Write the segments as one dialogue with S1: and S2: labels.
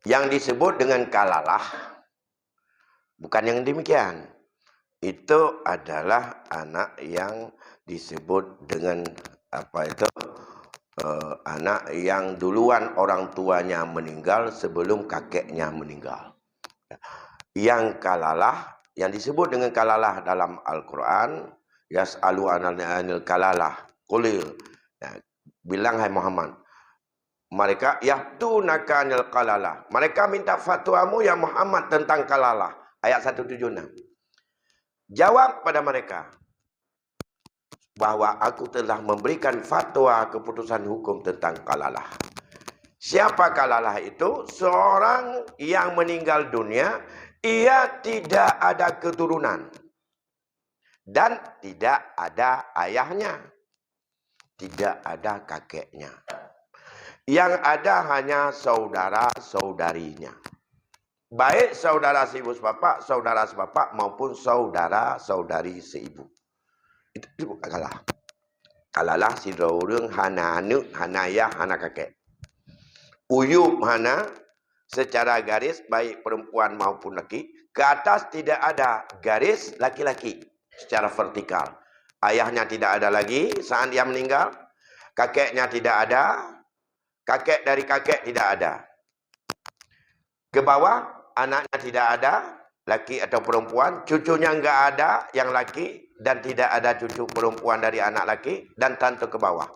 S1: Yang disebut dengan kalalah bukan yang demikian. Itu adalah anak yang disebut dengan apa itu? Anak yang duluan orang tuanya meninggal sebelum kakeknya meninggal. Yang kalalah, yang disebut dengan kalalah dalam Al-Quran, yas'alu anil kalalah, qulil. Ya, bilang hai Muhammad, mereka yahtunaka anil kalalah. Mereka minta fatwamu ya Muhammad tentang kalalah. Ayat 176. Jawab pada mereka bahwa aku telah memberikan fatwa keputusan hukum tentang kalalah. Siapa kalalah itu? Seorang yang meninggal dunia, ia tidak ada keturunan dan tidak ada ayahnya, tidak ada kakeknya. Yang ada hanya saudara-saudarinya. Baik saudara seibu sebapak, saudara sebapak maupun saudara-saudari seibu. Itu kalalah. Kalalah si orang hana anu, hana ayah, hana kakek. Uyub hana secara garis baik perempuan maupun laki, ke atas tidak ada garis laki-laki secara vertikal. Ayahnya tidak ada lagi saat dia meninggal, kakeknya tidak ada, kakek dari kakek tidak ada. Ke bawah anaknya tidak ada, laki atau perempuan, cucunya enggak ada yang laki dan tidak ada cucu perempuan dari anak laki dan tantu ke bawah.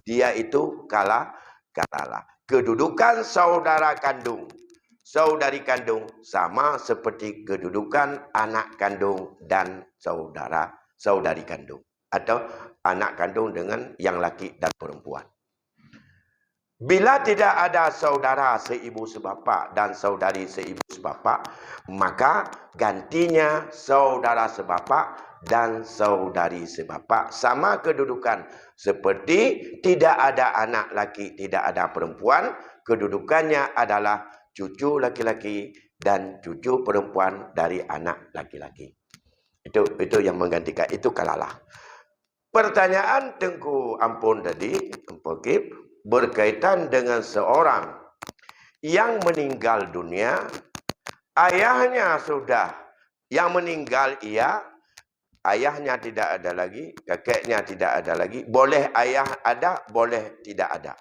S1: Dia itu kalalah. Kedudukan saudara kandung, saudari kandung sama seperti kedudukan anak kandung dan saudari kandung atau anak kandung dengan yang laki dan perempuan. Bila tidak ada saudara seibu sebapak dan saudari seibu sebapak, maka gantinya saudara sebapak dan saudari sebapak sama kedudukan seperti tidak ada anak laki, tidak ada perempuan, kedudukannya adalah cucu laki-laki dan cucu perempuan dari anak laki-laki. Itu yang menggantikan, itu kalalah. Pertanyaan Tengku Ampun tadi, Empokip, berkaitan dengan seorang yang meninggal dunia, ayahnya sudah, yang meninggal ayahnya tidak ada lagi, kakeknya tidak ada lagi, boleh ayah ada, boleh tidak ada.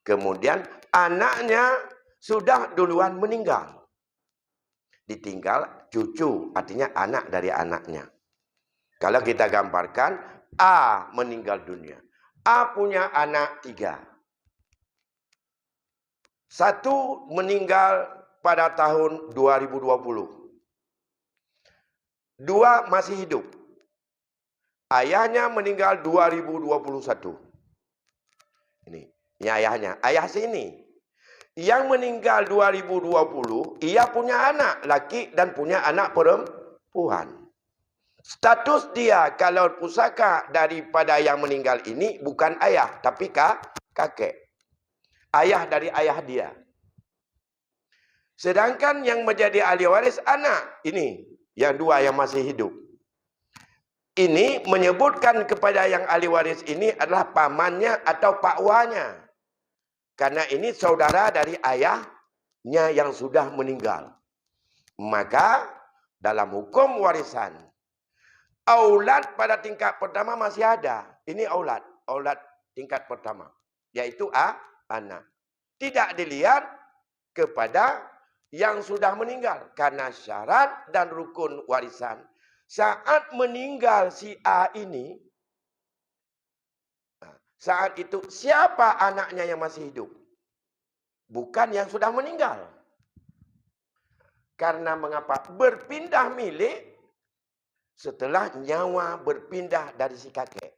S1: Kemudian anaknya sudah duluan meninggal, ditinggal cucu, artinya anak dari anaknya. Kalau kita gambarkan, A meninggal dunia, A punya anak 3. Satu meninggal pada tahun 2020. 2 masih hidup. Ayahnya meninggal 2021. Ini ayahnya. Ayah sini. Yang meninggal 2020, ia punya anak laki dan punya anak perempuan. Status dia kalau pusaka daripada yang meninggal ini bukan ayah, tapi kakek. Ayah dari ayah dia. Sedangkan yang menjadi ahli waris anak ini, yang 2 yang masih hidup. Ini menyebutkan kepada yang ahli waris ini adalah pamannya atau pakwanya. Karena ini saudara dari ayahnya yang sudah meninggal. Maka dalam hukum warisan, aulad pada tingkat pertama masih ada. Ini aulad tingkat pertama, yaitu anak. Tidak dilihat kepada yang sudah meninggal. Karena syarat dan rukun warisan, saat meninggal si A ini, saat itu siapa anaknya yang masih hidup? Bukan yang sudah meninggal. Karena mengapa? Berpindah milik setelah nyawa berpindah dari si kakek.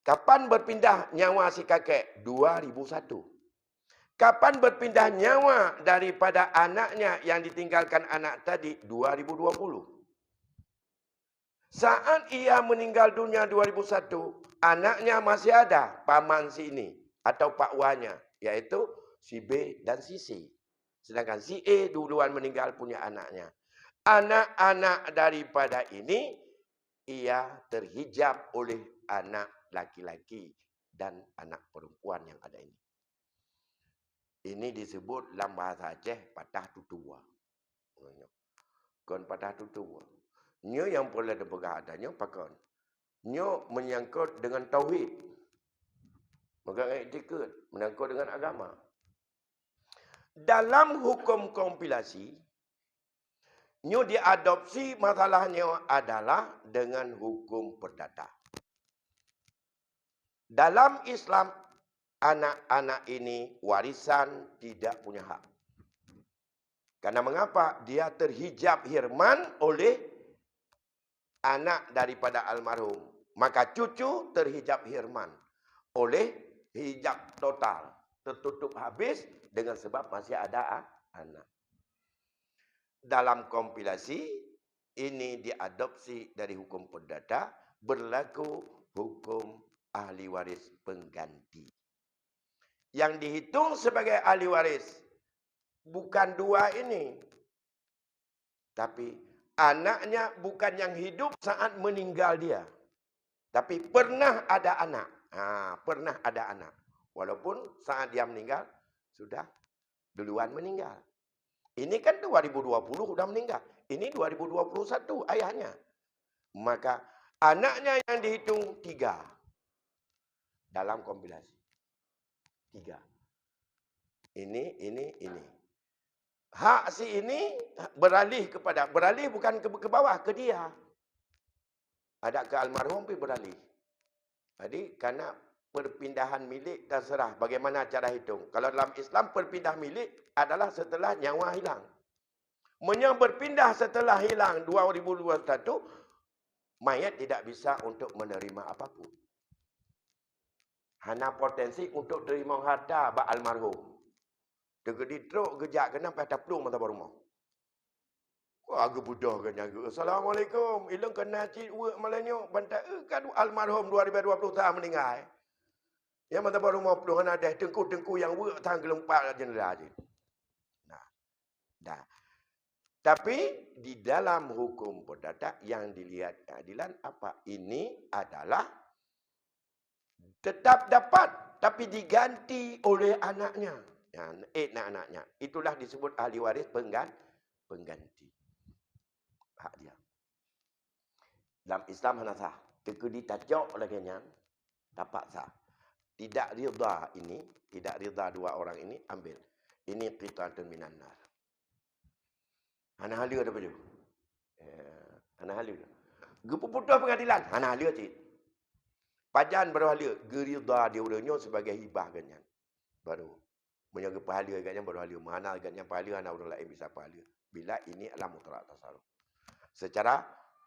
S1: Kapan berpindah nyawa si kakek? 2001. Kapan berpindah nyawa daripada anaknya yang ditinggalkan anak tadi? 2020. Saat ia meninggal dunia 2001, anaknya masih ada, paman si ini atau pakwanya, yaitu si B dan si C. Sedangkan si E duluan meninggal punya anaknya. Anak-anak daripada ini, ia terhijab oleh anak laki-laki dan anak perempuan yang ada ini. Ini disebut dalam bahasa Aceh patah tutua. Kon patah tutua. Nyo yang boleh dipegang adanya pakon. Nyo menyangkut dengan tauhid. Megang etikad, menyangkut dengan agama. Dalam hukum kompilasi, nyo diadopsi masalahnya adalah dengan hukum perdata. Dalam Islam, anak-anak ini warisan tidak punya hak. Karena mengapa? Dia terhijab hirman oleh anak daripada almarhum. Maka cucu terhijab hirman oleh hijab total. Tertutup habis dengan sebab masih ada anak. Dalam kompilasi, ini diadopsi dari hukum perdata, berlaku hukum ahli waris pengganti. Yang dihitung sebagai ahli waris bukan dua ini, tapi anaknya bukan yang hidup saat meninggal dia, tapi pernah ada anak. Pernah ada anak, walaupun saat dia meninggal sudah duluan meninggal. Ini kan 2020 sudah meninggal. Ini 2021 ayahnya. Maka anaknya yang dihitung 3 dalam kompilasi. 3. Ini. Hak si ini beralih bukan ke bawah, ke dia. Ada ke almarhum pergi beralih. Jadi karena perpindahan milik terserah bagaimana cara hitung. Kalau dalam Islam perpindah milik adalah setelah nyawa hilang. Berpindah setelah hilang 2021, mayat tidak bisa untuk menerima apapun. Hanya potensi untuk terima harta bak almarhum. Tegedi truk gejak kena patah pelung mata rumah. Wah, agak budah kan jaga. Assalamualaikum. Ilang kena cik work malanyo bantai kan almarhum 2020 tahun meninggal. Yang mata rumah pelung ada tengku-tengku yang work tang gelempak jenera je. Nah. Dah. Tapi di dalam hukum perdata yang dilihat keadilan apa? Ini adalah tetap dapat tapi diganti oleh anaknya. Anaknya. Itulah disebut ahli waris pengganti. Hak dia. Dalam Islam hanya sah. Jika ditajak oleh kenyan, dapat sah. Tidak rida ini, tidak rida dua orang ini, ambil. Ini qit'atun minan nar. Hana halia daripada dia. Hana halia. Gepuputuh pengadilan. Hana halia cik. Pajan baru halia. Gerida dia ulanya sebagai hibah ganyan. Baru. Menjaga pahala ganyan baru halia. Mana ganyan pahala, anak orang lain bisa pahala. Bila ini adalah mutlak tasarruf. Secara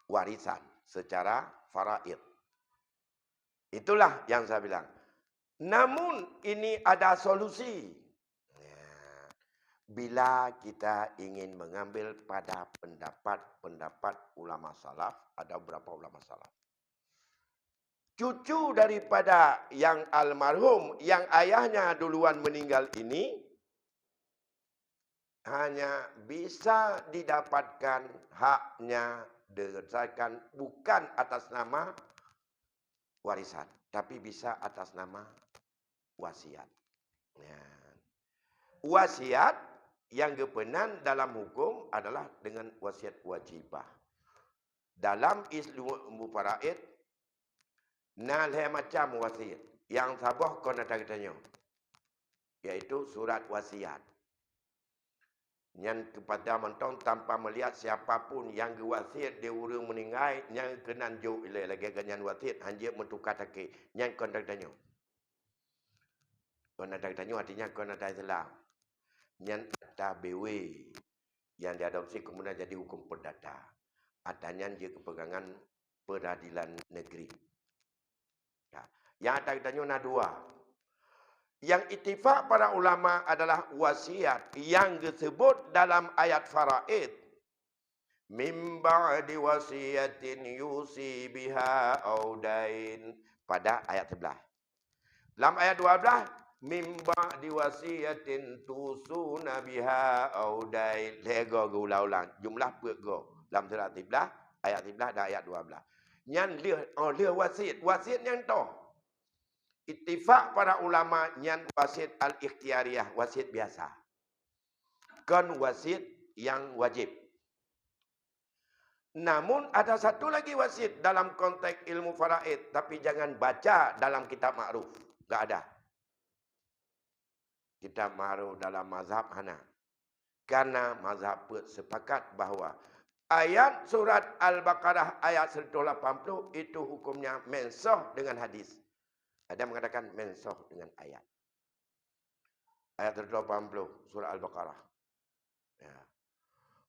S1: warisan. Secara faraid. Itulah yang saya bilang. Namun ini ada solusi. Bila kita ingin mengambil pada pendapat ulama salaf, ada beberapa ulama salaf. Cucu daripada yang almarhum, yang ayahnya duluan meninggal ini, hanya bisa didapatkan haknya berdasarkan bukan atas nama warisan, tapi bisa atas nama wasiat. Wasiat yang gepenan dalam hukum adalah dengan wasiat wajibah. Dalam ilmu faraid, nalhe macam wasiat. Yang sabah kau nak tanya, yaitu surat wasiat. Yang kepada mentong tanpa melihat siapapun yang gewasiat dia urang meninggal, yang kenan jauh ilai lagi ganyan wasiat, hanya mentukar takik. Yang kau nak tanya. Kau nak tanya artinya kau nak tanya salah. Yang ada BW yang diadopsi kemudian jadi hukum perdata. Adanya dia kepegangan peradilan negeri. Ya. Yang ada tanya dua. Yang ittifaq para ulama adalah wasiat yang disebut dalam ayat faraid. Min ba'di wasiyatin yusi biha audain. Pada ayat 11. Dalam ayat 12. Mimba diwasiyatin tusuna biha audai lego ulang jumlah pego dalam surat 13 ayat 13 dan ayat 12 nyan lia wasiat yang to Ittifaq para ulama nyan wasit al-ikhtiyariyah, wasit biasa. Kan wasit yang wajib. Namun ada satu lagi wasit dalam konteks ilmu faraid, tapi jangan baca dalam kitab ma'ruf. Enggak ada. Kitab ma'ruf dalam mazhab Hana. Karena mazhab sepakat bahawa ayat surat Al-Baqarah ayat 180 itu hukumnya mensoh dengan hadis. Ada mengatakan mensoh dengan ayat. Ayat 180 surah Al-Baqarah. Ya.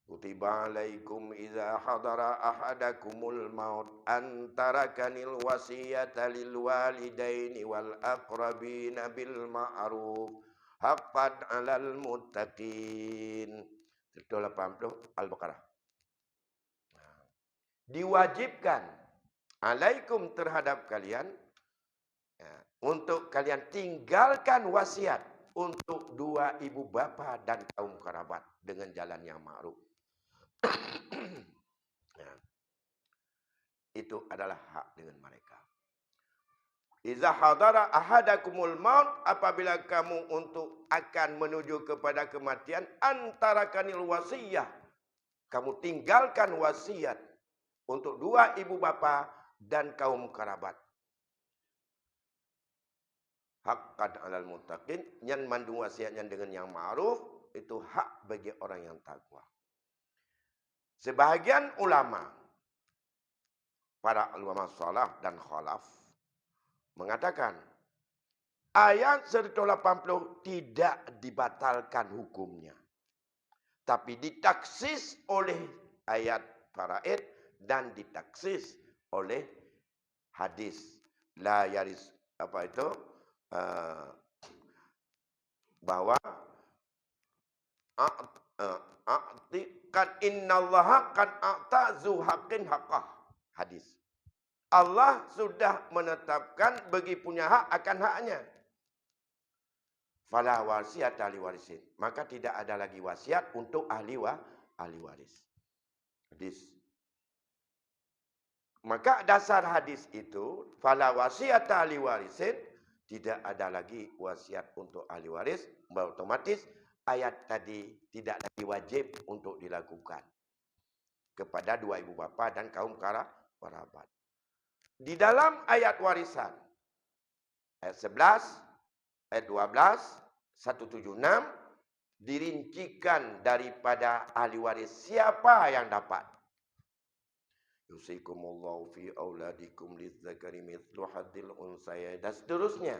S1: Kutiba alaikum idza hadara ahadakumul maut antarakanil wasiyata lil walidaini wal aqrabina bil ma'ruf haqqan 'alal muttaqin. 180 Al-Baqarah. Diwajibkan alaikum terhadap kalian ya, untuk kalian tinggalkan wasiat untuk dua ibu bapa dan kaum kerabat dengan jalan yang ma'ruf. Ya. Itu adalah hak dengan mereka. Iza hadara ahadakumul maut, apabila kamu untuk akan menuju kepada kematian, antara kanil wasiyah, kamu tinggalkan wasiat untuk dua ibu bapa dan kaum kerabat. Haqqan 'alal muttaqin, yang mandung wasiatnya dengan yang ma'ruf, itu hak bagi orang yang takwa. Sebahagian ulama, para ulama salaf dan khalaf, mengatakan ayat 180 tidak dibatalkan hukumnya, tapi ditaksis oleh ayat faraid dan ditaksis oleh hadis la yaris apa itu bahwa kan innallaha kan a'tazu haqqin haqqah. Hadis. Allah sudah menetapkan bagi punya hak akan haknya. Fala wasiyata li warisin. Maka tidak ada lagi wasiat untuk ahli waris. Hadis. Maka dasar hadis itu fala wasiyata li warisin, tidak ada lagi wasiat untuk ahli waris, otomatis ayat tadi tidak lagi wajib untuk dilakukan kepada dua ibu bapa dan kaum kerabat. Di dalam ayat warisan, ayat 11, ayat 12, 176, dirincikan daripada ahli waris siapa yang dapat. Yusikumullahu fi auladikum lidzakari mithlu hadzil unsayain, dan seterusnya.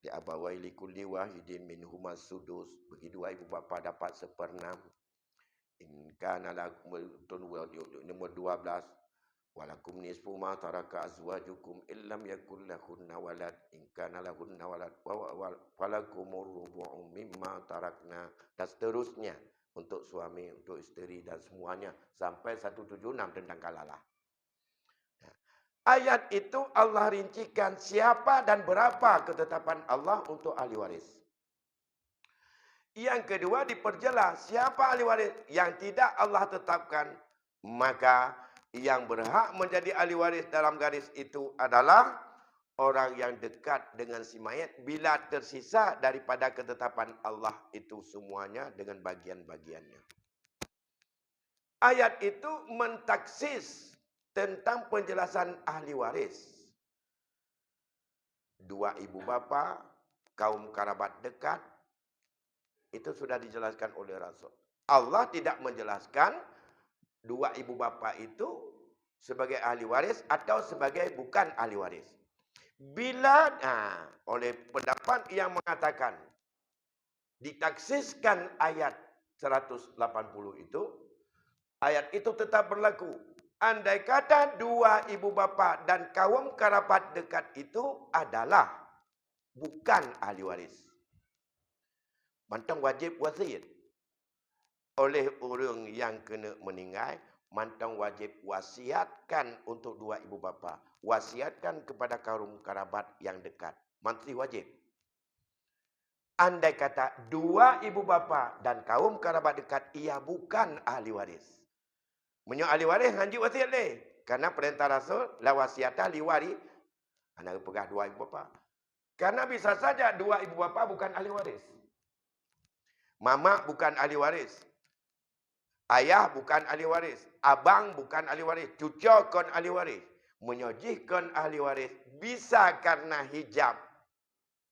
S1: Di abawai likulli wahidin minhuma sudus, bagi dua ibu bapa dapat 1/6. In kana lakum nomor 12, walakum nisfu ma taraka azwajukum illam yakul lahunna walad in kana lahunna walad walakumur rubu'u mimma tarakna, dan seterusnya untuk suami, untuk isteri dan semuanya sampai 176 tentang kalalah. Ayat itu Allah rincikan siapa dan berapa ketetapan Allah untuk ahli waris. Yang kedua diperjelas siapa ahli waris yang tidak Allah tetapkan, maka yang berhak menjadi ahli waris dalam garis itu adalah orang yang dekat dengan si mayat bila tersisa daripada ketetapan Allah itu semuanya dengan bagian-bagiannya. Ayat itu mentaksis tentang penjelasan ahli waris. Dua ibu bapa, kaum kerabat dekat, itu sudah dijelaskan oleh Rasul. Allah tidak menjelaskan dua ibu bapa itu sebagai ahli waris atau sebagai bukan ahli waris. Bila oleh pendapat yang mengatakan ditaksiskan ayat 180 itu, ayat itu tetap berlaku. Andai kata dua ibu bapa dan kaum kerabat dekat itu adalah bukan ahli waris, mantang wajib wasiat oleh orang yang kena meninggal, mantang wajib wasiatkan untuk dua ibu bapa, wasiatkan kepada kaum kerabat yang dekat, mesti wajib. Andai kata dua ibu bapa dan kaum kerabat dekat ia bukan ahli waris, menyo ahli waris hanji wasiat le, karena perintah Rasul la wasiata li wari, anak pegah dua ibu bapa. Karena bisa saja dua ibu bapa bukan ahli waris. Mama bukan ahli waris. Ayah bukan ahli waris. Abang bukan ahli waris. Cucu kon ahli waris. Menyojihkan ahli waris. Bisa karena hijab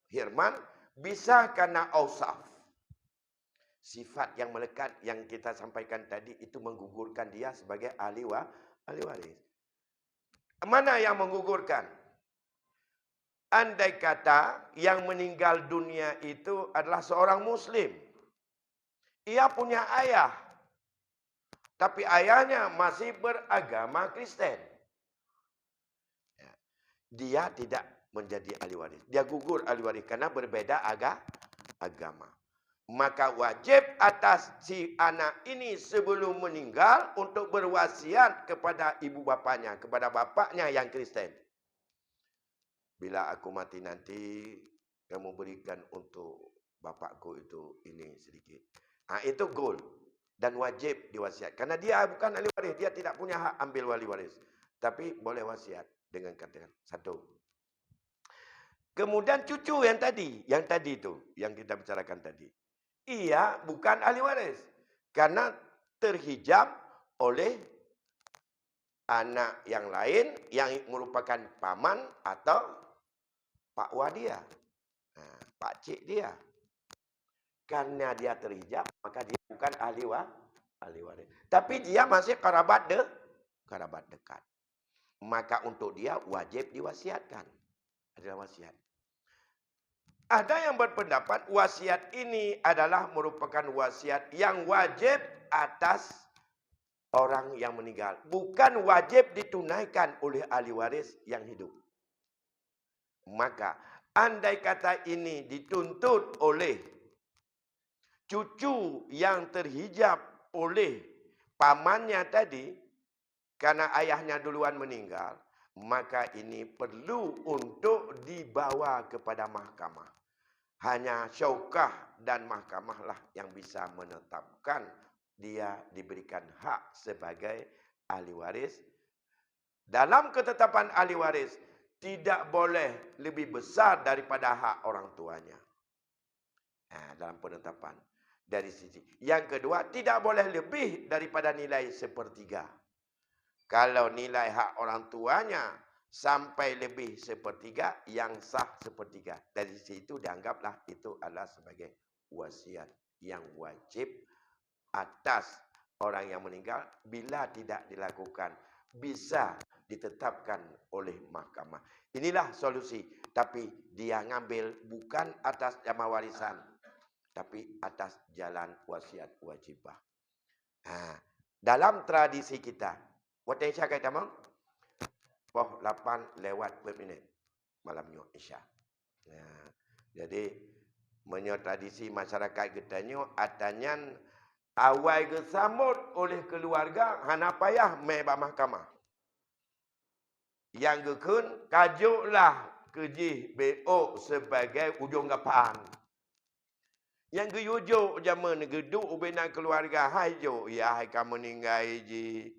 S1: Hirman. Bisa karena ausaf. Sifat yang melekat yang kita sampaikan tadi itu menggugurkan dia sebagai ahli waris. Mana yang menggugurkan? Andai kata yang meninggal dunia itu adalah seorang muslim. Ia punya ayah. Tapi ayahnya masih beragama Kristen. Dia tidak menjadi ahli waris. Dia gugur ahli waris karena berbeda agama. Maka wajib atas si anak ini sebelum meninggal untuk berwasiat kepada ibu bapanya, kepada bapaknya yang Kristen. Bila aku mati nanti, kamu berikan untuk bapakku itu ini sedikit. Itu goal. Dan wajib diwasiat. Karena dia bukan ahli waris. Dia tidak punya hak ambil wali waris. Tapi boleh wasiat dengan katakan. Satu. Kemudian cucu yang tadi itu, yang kita bicarakan tadi. Ia bukan ahli waris. Karena terhijab oleh anak yang lain yang merupakan paman atau Pak Wah dia, Pak Cik dia. Karena dia terhijab, maka dia bukan ahli waris. Tapi dia masih kerabat dekat. Maka untuk dia wajib diwasiatkan. Adalah wasiat. Ada yang berpendapat wasiat ini adalah merupakan wasiat yang wajib atas orang yang meninggal. Bukan wajib ditunaikan oleh ahli waris yang hidup. Maka andai kata ini dituntut oleh cucu yang terhijab oleh pamannya tadi, karena ayahnya duluan meninggal, maka ini perlu untuk dibawa kepada mahkamah. Hanya syaukah dan mahkamahlah yang bisa menetapkan dia diberikan hak sebagai ahli waris. Dalam ketetapan ahli waris, tidak boleh lebih besar daripada hak orang tuanya. Dalam penetapan. Dari sisi. Yang kedua, tidak boleh lebih daripada nilai sepertiga. Kalau nilai hak orang tuanya sampai lebih sepertiga, yang sah sepertiga. Dari situ dianggaplah itu adalah sebagai wasiat yang wajib atas orang yang meninggal. Bila tidak dilakukan, bisa ditetapkan oleh mahkamah. Inilah solusi. Tapi dia ngambil bukan atas jama warisan, tapi atas jalan wasiat wajibah. Dalam tradisi kita, waktu Isya kata mau, poh 8 lewat berminit malamnya Isya. Jadi, menurut tradisi masyarakat kita ni, atanyan awal gesambut oleh keluarga, hana payah mebak mahkamah. Yang gekun, kajuklah kejih BO sebagai ujung gapan. Yang geyujuk zaman geduk ubenan keluarga, hai jo, ya hai kamu meninggal ji.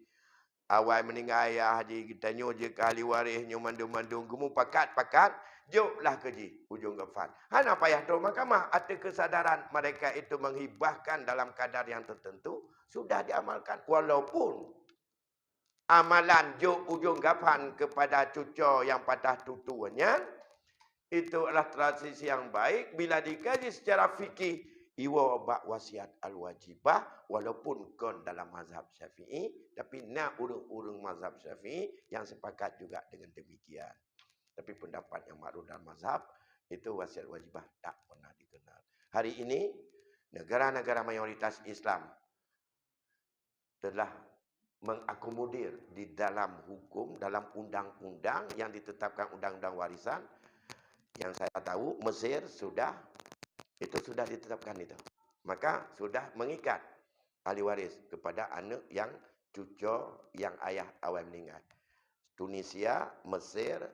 S1: Awal meninggal ayah ji, kita nyu je ke ahli waris, nyu mandung-mandung, gemu pakat-pakat, juklah keji ujung gapan. Hana payah tu mahkamah, ada kesadaran mereka itu menghibahkan dalam kadar yang tertentu, sudah diamalkan. Walaupun amalan juk ujung gapan kepada cucu yang patah tutunya, itu adalah tradisi yang baik. Bila dikaji secara fikih, iwa bak wasiat al-wajibah, walaupun kon dalam mazhab Syafi'i, tapi nak urung-urung mazhab Syafi'i yang sepakat juga dengan demikian. Tapi pendapat yang makruf dalam mazhab, itu wasiat wajibah tak pernah dikenal. Hari ini, negara-negara mayoritas Islam telah mengakomodir di dalam hukum, dalam undang-undang yang ditetapkan undang-undang warisan. Yang saya tahu Mesir sudah ditetapkan itu. Maka sudah mengikat ahli waris kepada anak yang cucu yang ayah awal meninggal. Tunisia, Mesir,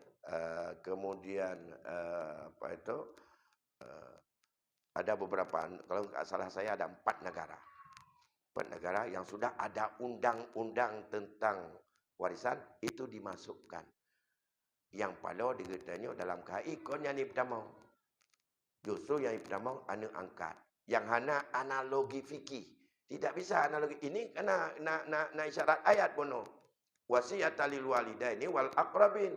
S1: kemudian ada beberapa, kalau tidak salah saya ada 4 negara. 4 negara yang sudah ada undang-undang tentang warisan itu dimasukkan. Yang paling diketanya dalam KI kon yang ni pertama. Justru yang Ibn mau anu angkat. Yang hana analogi fikih. Tidak bisa analogi. Ini kena na isyarat ayat bono. Wasiat lil walidaini wal aqrabin.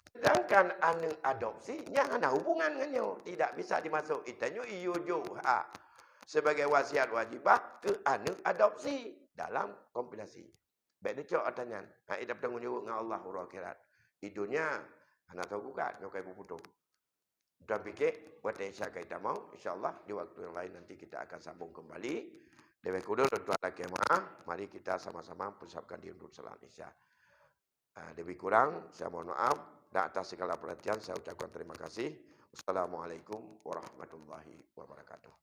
S1: Sedangkan anu adopsi yang ada hubungan dengannya. Tidak bisa dimasuk. Itanya iyujuha. Sebagai wasiat wajibah ke anu adopsi. Dalam kompilasi. Baik dia cok tanya. Ia dapat tanggungjawab dengan Allah huruf akhirat. Di dunia, anak tahu gugat. Nyokai puputung. Dan fikir, buat Isya kita mau, insyaAllah di waktu yang lain nanti kita akan sambung kembali. Dewa Kudul dan Tuan Kemah, mari kita sama-sama persiapkan diri untuk salat Isya. Lebih kurang, saya mohon maaf. Dan atas segala perhatian, saya ucapkan terima kasih. Wassalamualaikum warahmatullahi wabarakatuh.